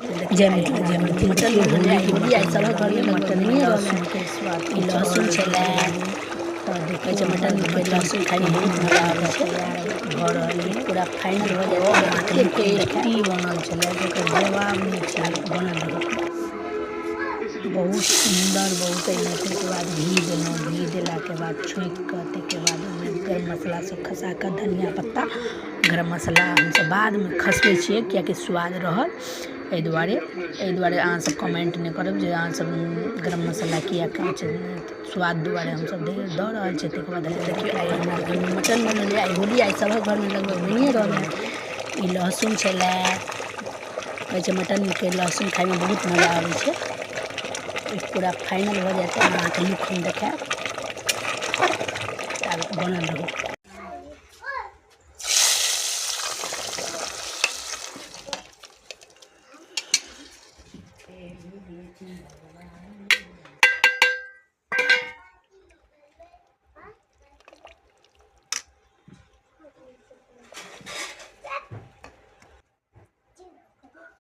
जय मिथिला जय मिथिला देखिए होली के बड़ी सब घर में मटन में लहसुन के स्वाद लहसुन छलै देखै छै मटन में लहसुन खाइ में बहुत मजा आबै छै घर पूरा फाइनल हो जाए के टेस्टी बनल छलै जेकर जवाब नहीं छै बनल रहे बहुत सुंदर बहुत के बाद घी देलहुँ घी देला के बाद छोंक के बाद गरम मसाला सब खसा के धनिया पत्ता गरम मसाला हम सब बाद में खसबै छियै कियाकि स्वाद रहल एहि दुआरे अहाँ सब कमेंट नहीं करब जे अहाँ सब गरम मसाला किया छै स्वाद दुआरे हम सब दऽ रहल छै तकर बाद देखिए मटन बनल है होली आई सब घर में लगभग बनिए रहल है ई लहसुन छलै कहै छै मटन के लहसुन खाइ में बहुत मजा आबै छै पूरा फाइनल हो जाए तो अहाँ के लुक हम देखाएब बनल रहू।